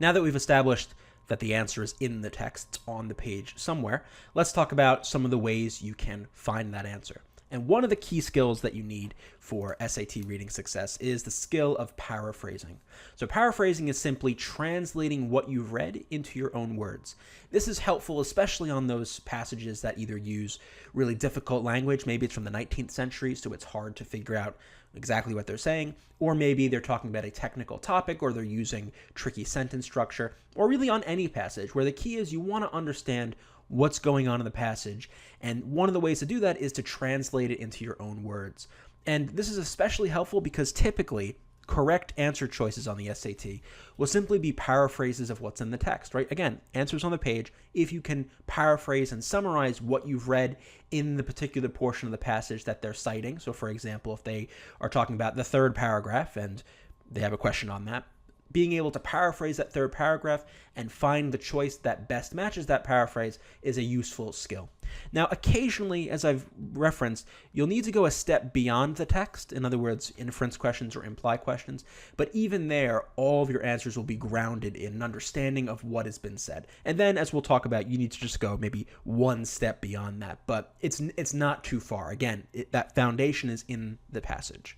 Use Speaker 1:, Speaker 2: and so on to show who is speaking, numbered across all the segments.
Speaker 1: Now that we've established that the answer is in the text on the page somewhere, let's talk about some of the ways you can find that answer. And one of the key skills that you need for SAT reading success is the skill of paraphrasing. So paraphrasing is simply translating what you've read into your own words. This is helpful, especially on those passages that either use really difficult language, maybe it's from the 19th century, so it's hard to figure out exactly what they're saying, or maybe they're talking about a technical topic, or they're using tricky sentence structure, or really on any passage where the key is you want to understand what's going on in the passage. And one of the ways to do that is to translate it into your own words. And this is especially helpful because typically correct answer choices on the SAT will simply be paraphrases of what's in the text, right? Again, answers on the page. If you can paraphrase and summarize what you've read in the particular portion of the passage that they're citing. So for example, if they are talking about the third paragraph and they have a question on that, being able to paraphrase that third paragraph and find the choice that best matches that paraphrase is a useful skill. Now, occasionally, as I've referenced, you'll need to go a step beyond the text, in other words, inference questions or imply questions, but even there, all of your answers will be grounded in an understanding of what has been said. And then, as we'll talk about, you need to just go maybe one step beyond that, but it's not too far. Again, that foundation is in the passage.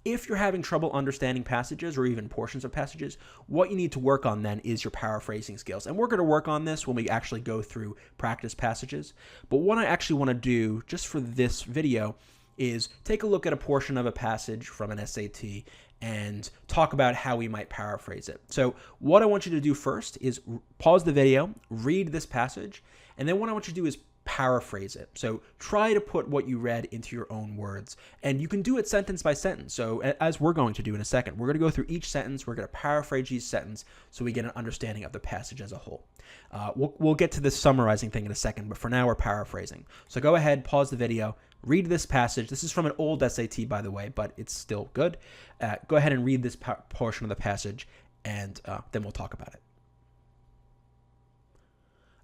Speaker 1: If you're having trouble understanding passages or even portions of passages, what you need to work on then is your paraphrasing skills. And we're going to work on this when we actually go through practice passages. But what I actually want to do just for this video is take a look at a portion of a passage from an SAT and talk about how we might paraphrase it. So what I want you to do first is pause the video, read this passage, and then what I want you to do is paraphrase it. So try to put what you read into your own words. And you can do it sentence by sentence. So as we're going to do in a second, we're going to go through each sentence. We're going to paraphrase each sentence so we get an understanding of the passage as a whole. We'll get to this summarizing thing in a second, but for now we're paraphrasing. So go ahead, pause the video, read this passage. This is from an old SAT, by the way, but it's still good. Go ahead and read this portion of the passage, and then we'll talk about it.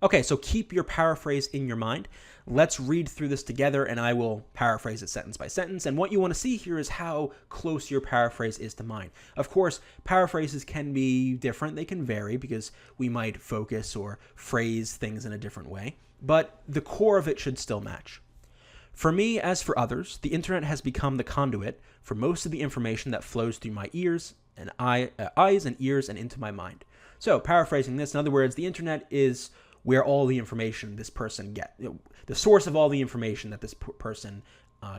Speaker 1: Okay, so keep your paraphrase in your mind. Let's read through this together, and I will paraphrase it sentence by sentence. And what you want to see here is how close your paraphrase is to mine. Of course, paraphrases can be different. They can vary because we might focus or phrase things in a different way, but the core of it should still match. For me, as for others, the internet has become the conduit for most of the information that flows through my eyes and ears and into my mind. So, paraphrasing this, in other words, the internet is where all the information this person gets, the source of all the information that this person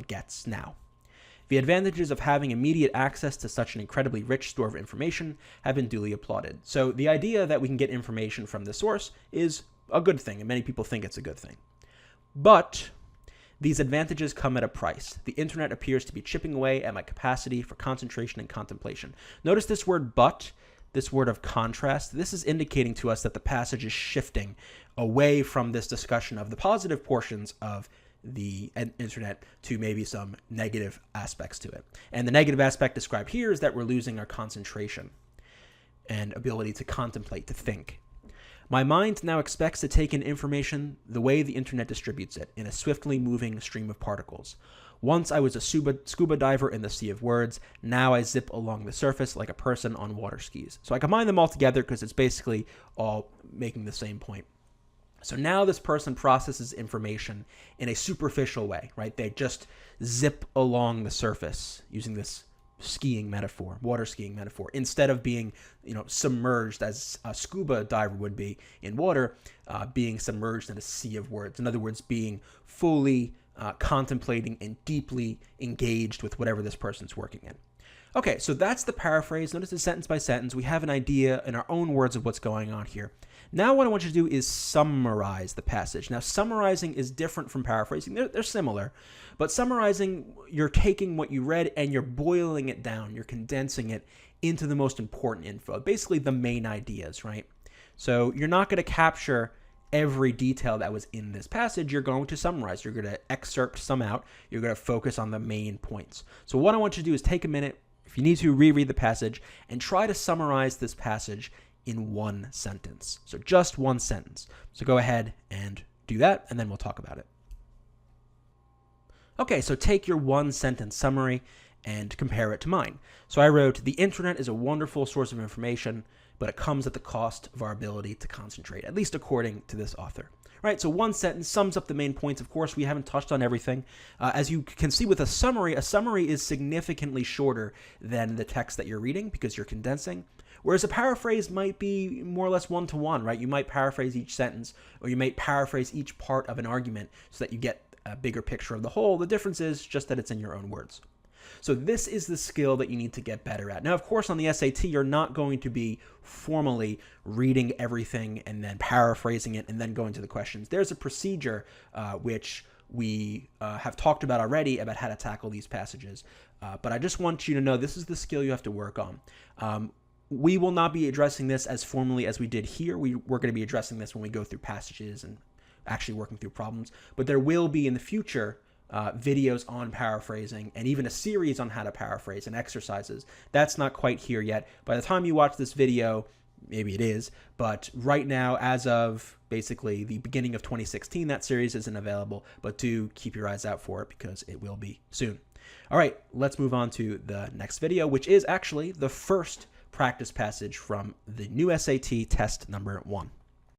Speaker 1: gets now. The advantages of having immediate access to such an incredibly rich store of information have been duly applauded. So the idea that we can get information from the source is a good thing, and many people think it's a good thing. But these advantages come at a price. The internet appears to be chipping away at my capacity for concentration and contemplation. Notice this word "but." This word of contrast, this is indicating to us that the passage is shifting away from this discussion of the positive portions of the internet to maybe some negative aspects to it. And the negative aspect described here is that we're losing our concentration and ability to contemplate, to think. My mind now expects to take in information the way the internet distributes it, in a swiftly moving stream of particles. Once I was a scuba diver in the sea of words. Now I zip along the surface like a person on water skis. So I combine them all together because it's basically all making the same point. So now this person processes information in a superficial way, right? They just zip along the surface using this skiing metaphor, water skiing metaphor, instead of being, submerged as a scuba diver would be in water, being submerged in a sea of words. In other words, being fully contemplating and deeply engaged with whatever this person's working in. Okay, so that's the paraphrase. Notice it's sentence by sentence. We have an idea in our own words of what's going on here. Now what I want you to do is summarize the passage. Now summarizing is different from paraphrasing. They're similar, but summarizing, you're taking what you read and you're boiling it down. You're condensing it into the most important info, basically the main ideas, right? So you're not going to capture every detail that was in this passage. You're going to summarize. You're going to excerpt some out. You're going to focus on the main points. So what I want you to do is take a minute, if you need to, reread the passage and try to summarize this passage in one sentence. So just one sentence. So go ahead and do that, and then we'll talk about it. Okay, so take your one sentence summary and compare it to mine. So I wrote, the internet is a wonderful source of information. but it comes at the cost of our ability to concentrate, at least according to this author. Right, so one sentence sums up the main points. Of course, we haven't touched on everything. As you can see with a summary is significantly shorter than the text that you're reading because you're condensing. Whereas a paraphrase might be more or less one-to-one, right? You might paraphrase each sentence, or you might paraphrase each part of an argument so that you get a bigger picture of the whole. The difference is just that it's in your own words. So this is the skill that you need to get better at. Now, of course, on the SAT, you're not going to be formally reading everything and then paraphrasing it and then going to the questions. There's a procedure which we have talked about already about how to tackle these passages. But I just want you to know this is the skill you have to work on. We will not be addressing this as formally as we did here. We're going to be addressing this when we go through passages and actually working through problems. But there will be in the future videos on paraphrasing and even a series on how to paraphrase and exercises. That's not quite here yet. By the time you watch this video, maybe it is, but right now, as of basically the beginning of 2016, that series isn't available, but do keep your eyes out for it because it will be soon. All right, let's move on to the next video, which is actually the first practice passage from the new SAT test number 1.